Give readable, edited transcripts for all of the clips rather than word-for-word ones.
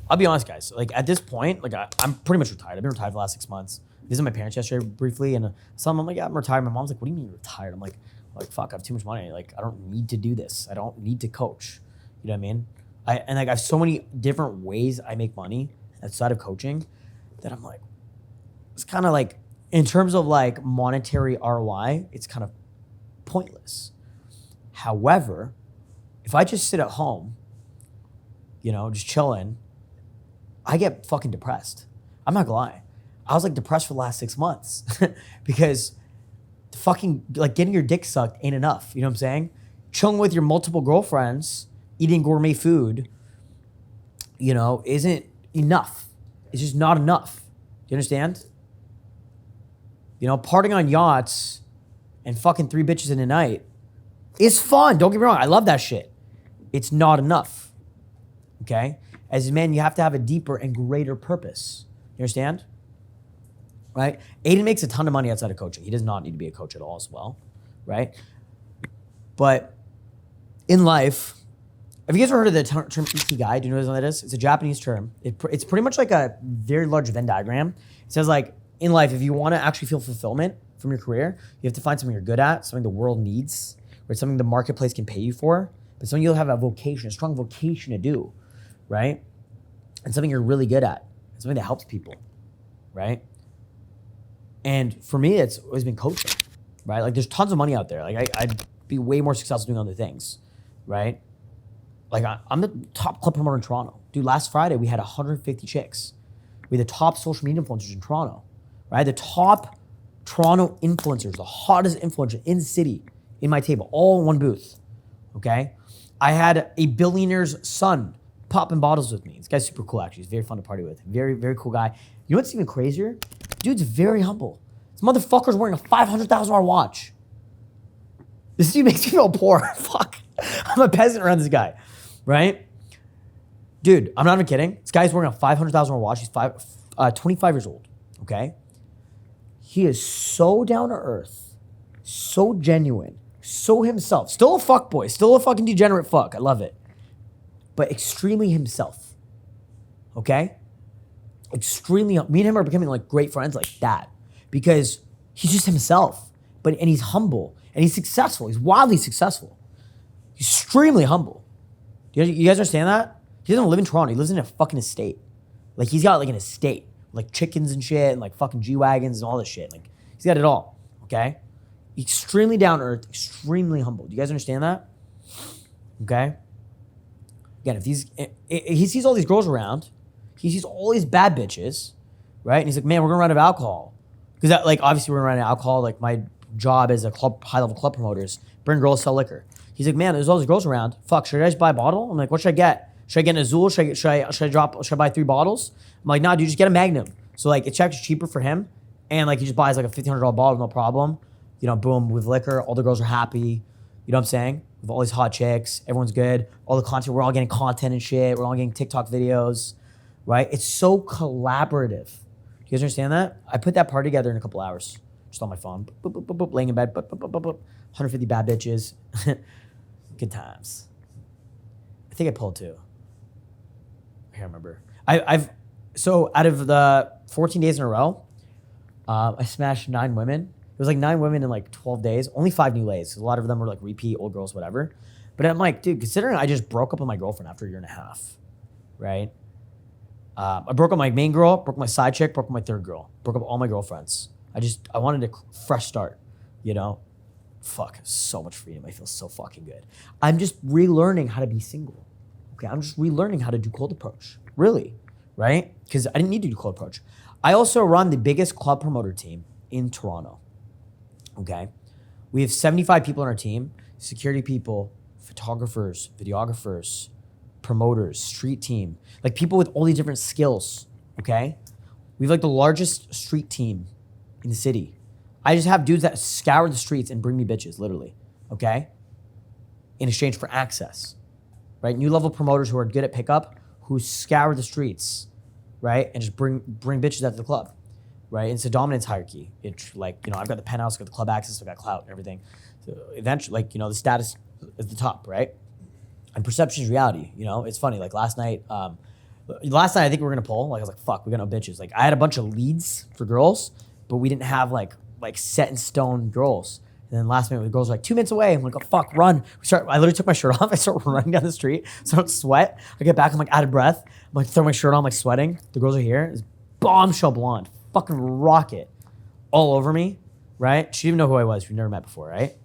I'll be honest, guys. Like at this point, like I'm pretty much retired. I've been retired for the last 6 months. I visited my parents yesterday briefly, and I'm like, yeah, I'm retired. My mom's like, what do you mean you're retired? I'm like, fuck, I have too much money. Like I don't need to do this. I don't need to coach. You know what I mean? I have so many different ways I make money outside of coaching that I'm like, it's kind of like in terms of like monetary ROI, it's kind of pointless. However, if I just sit at home, just chilling, I get fucking depressed. I'm not gonna lie. I was like depressed for the last 6 months because fucking like getting your dick sucked ain't enough. You know what I'm saying? Chilling with your multiple girlfriends, eating gourmet food, isn't enough. It's just not enough. Do you understand? Partying on yachts and fucking 3 bitches in a night is fun. Don't get me wrong. I love that shit. It's not enough. Okay? As a man, you have to have a deeper and greater purpose. You understand? Right? Aiden makes a ton of money outside of coaching. He does not need to be a coach at all as well. Right? But in life, have you guys ever heard of the term ikigai? Do you know what that is? It's a Japanese term. It's pretty much like a very large Venn diagram. It says like, in life, if you want to actually feel fulfillment from your career, you have to find something you're good at, something the world needs, or something the marketplace can pay you for, but something you'll have a vocation, a strong vocation to do, right? And something you're really good at, something that helps people, right? And for me, it's always been coaching, right? Like there's tons of money out there. Like I'd be way more successful doing other things, right? Like I'm the top club promoter in Toronto. Dude, last Friday we had 150 chicks. We're the top social media influencers in Toronto, right? The top Toronto influencers, the hottest influencer in the city, in my table, all in one booth, okay? I had a billionaire's son popping bottles with me. This guy's super cool, actually. He's very fun to party with. Very, very cool guy. You know what's even crazier? Dude's very humble. This motherfucker's wearing a $500,000 watch. This dude makes me feel poor. Fuck. I'm a peasant around this guy, right? Dude, I'm not even kidding. This guy's wearing a $500,000 watch. He's 25 years old, okay? He is so down to earth, so genuine, so himself. Still a fuckboy, still a fucking degenerate fuck. I love it. But extremely himself, okay? Extremely, me and him are becoming like great friends like that because he's just himself, and he's humble, and he's successful. He's wildly successful. He's extremely humble. You guys understand that? He doesn't live in Toronto. He lives in a fucking estate. Like he's got like an estate, like chickens and shit, and like fucking G-Wagons and all this shit. Like he's got it all, okay? Extremely down to earth, extremely humble. Do you guys understand that? Okay? Again, he sees all these girls around, he sees all these bad bitches, right? And he's like, man, we're gonna run out of alcohol. Because that, like, obviously we're gonna run out of alcohol. Like my job as a high-level club promoter is bring girls, sell liquor. He's like, man, there's all these girls around. Fuck, should I just buy a bottle? I'm like, what should I get? Should I get an Azul? Should I buy 3 bottles? I'm like, nah, dude, just get a Magnum. So like it's actually cheaper for him. And like he just buys like a $1,500 bottle, no problem. Boom, with liquor, all the girls are happy. You know what I'm saying? With all these hot chicks, everyone's good. All the content, we're all getting content and shit. We're all getting TikTok videos, right? It's so collaborative. Do you guys understand that? I put that party together in a couple hours, just on my phone. Boop, boop, boop, boop, laying in bed, boop, boop, boop, boop, boop. 150 bad bitches. Good times. I think I pulled 2. I can't remember. So out of the 14 days in a row, I smashed 9 women. It was like 9 women in like 12 days. Only 5 new lays. A lot of them were like repeat, old girls, whatever. But I'm like, dude, considering I just broke up with my girlfriend after a year and a half, right? I broke up my main girl, broke up my side chick, broke up my third girl, broke up all my girlfriends. I wanted a fresh start, Fuck, so much freedom. I feel so fucking good. I'm just relearning how to be single. Okay, I'm just relearning how to do cold approach. Really, right? Because I didn't need to do cold approach. I also run the biggest club promoter team in Toronto. Okay, we have 75 people on our team, security people, photographers, videographers, promoters, street team, like people with all these different skills, okay? We have like the largest street team in the city. I just have dudes that scour the streets and bring me bitches, literally, okay? In exchange for access, right? New level promoters who are good at pickup, who scour the streets, right? And just bring bitches out to the club, right? It's a dominance hierarchy. It's like, I've got the penthouse, I've got the club access, I've got clout and everything. So eventually, like, the status is the top, right? And perception is reality. It's funny. Like last night I think we were gonna pull. Like I was like, fuck, we got no bitches. Like I had a bunch of leads for girls, but we didn't have like set in stone girls. And then last minute, the girls were like 2 minutes away. I'm like, oh fuck, run. I literally took my shirt off. I start running down the street. So I don't sweat. I get back, I'm like out of breath. I'm like throw my shirt on, I'm like sweating. The girls are here. It's bombshell blonde, fucking rocket, all over me, right? She didn't know who I was. We've never met before, right?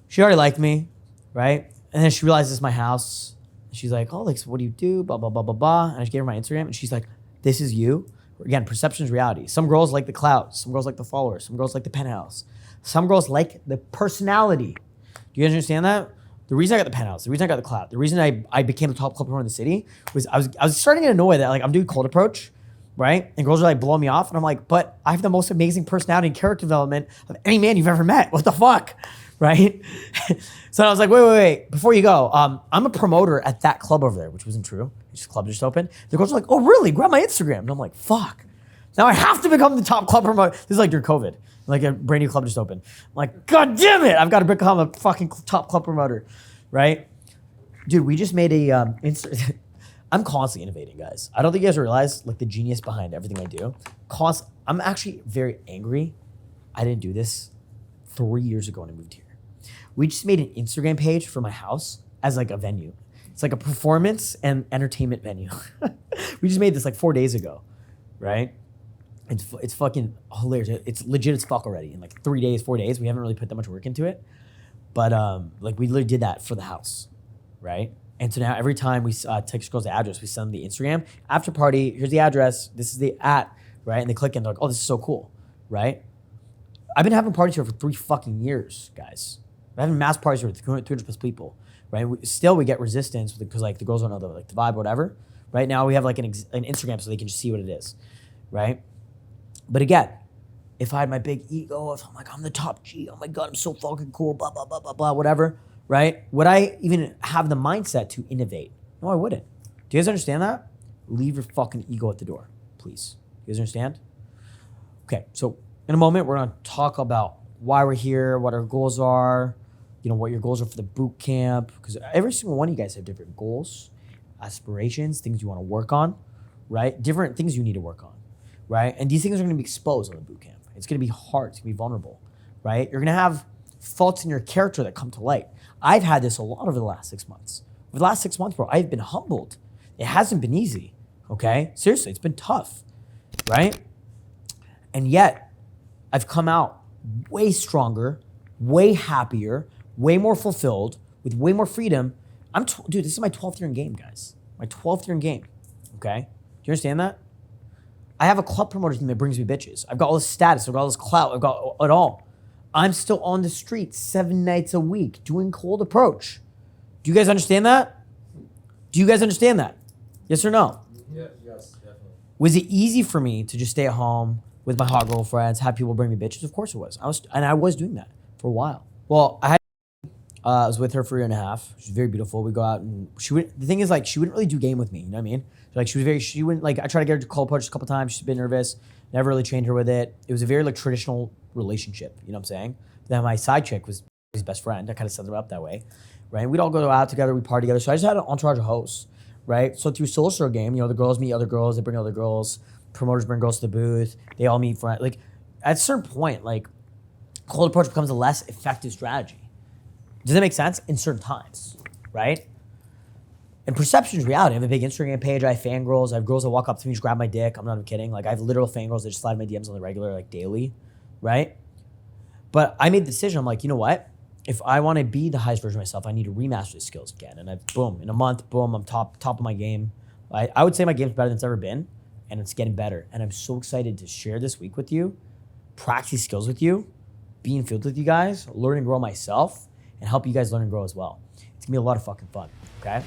She already liked me, right? And then she realized this is my house. She's like, oh, like, so what do you do? Blah, blah, blah, blah, blah. And I just gave her my Instagram and she's like, this is you. Again, perception is reality. Some girls like the clout. Some girls like the followers. Some girls like the penthouse. Some girls like the personality. Do you guys understand that? The reason I got the penthouse, the reason I got the clout, the reason I became the top club promoter in the city was I was starting to get annoyed that like I'm doing cold approach, right? And girls are like blowing me off. And I'm like, but I have the most amazing personality and character development of any man you've ever met. What the fuck? Right? So I was like, wait, before you go, I'm a promoter at that club over there, which wasn't true. This club just opened. The girls were like, oh really? Grab my Instagram. And I'm like, fuck. Now I have to become the top club promoter. This is like during COVID. Like a brand new club just opened. I'm like, God damn it. I've got to become a fucking top club promoter, right? Dude, we just made a, I'm constantly innovating, guys. I don't think you guys realize like the genius behind everything I do. I'm actually very angry. I didn't do this 3 years ago when I moved here. We just made an Instagram page for my house as like a venue. It's like a performance and entertainment venue. We just made this like 4 days ago, right? It's fucking hilarious. It's legit as fuck already. In like 3 days, 4 days, we haven't really put that much work into it. But like we literally did that for the house, right? And so now every time we text girls the address, we send them the Instagram. After party, here's the address. This is the @ right? And they click and they're like, oh, this is so cool, right? I've been having parties here for 3 fucking years, guys. We're having mass parties here with 200 plus people, right? We get resistance because like the girls don't know the vibe or whatever. Right now we have like an Instagram so they can just see what it is, right? But again, if I had my big ego, if I'm like, I'm the top G, oh my God, I'm so fucking cool, blah, blah, blah, blah, blah, whatever, right? Would I even have the mindset to innovate? No, I wouldn't. Do you guys understand that? Leave your fucking ego at the door, please. You guys understand? Okay, so in a moment, we're gonna talk about why we're here, what our goals are, what your goals are for the boot camp, because every single one of you guys have different goals, aspirations, things you want to work on, right? Different things you need to work on, right? And these things are going to be exposed on the boot camp. It's going to be hard. It's going to be vulnerable, right? You're going to have faults in your character that come to light. I've had this a lot over the last 6 months. Over the last 6 months, bro, I've been humbled. It hasn't been easy, okay? Seriously, it's been tough, right? And yet, I've come out way stronger, way happier, way more fulfilled, with way more freedom. Dude, this is my 12th year in game, guys. My 12th year in game, okay? Do you understand that? I have a club promoter team that brings me bitches. I've got all this status, I've got all this clout, I've got it all. I'm still on the street 7 nights a week doing cold approach. Do you guys understand that? Do you guys understand that? Yes or no? Yeah, yes, definitely. Was it easy for me to just stay at home with my hot girlfriends, have people bring me bitches? Of course it was. I was doing that for a while. Well, I was with her for 1.5 years. She's very beautiful. We go out and the thing is like, she wouldn't really do game with me. You know what I mean? Like she wouldn't like, I tried to get her to cold approach a couple times. She's been nervous. Never really trained her with it. It was a very like traditional relationship. You know what I'm saying? Then my side chick was his best friend. I kind of set her up that way, right? We'd all go out together. We'd party together. So I just had an entourage of hosts, right? So through social game, the girls meet other girls. They bring other girls. Promoters bring girls to the booth. They all meet friends. Like at a certain point, like cold approach becomes a less effective strategy. Does that make sense? In certain times, right? And perception is reality. I have a big Instagram page. I have fangirls. I have girls that walk up to me, just grab my dick. I'm not even kidding. Like I have literal fangirls that just slide my DMs on the regular, like daily, right? But I made the decision. I'm like, you know what? If I want to be the highest version of myself, I need to remaster the skills again. And in a month, boom, I'm top of my game. I would say my game's better than it's ever been, and it's getting better. And I'm so excited to share this week with you, practice skills with you, be in field with you guys, learn and grow myself, and help you guys learn and grow as well. It's gonna be a lot of fucking fun, okay?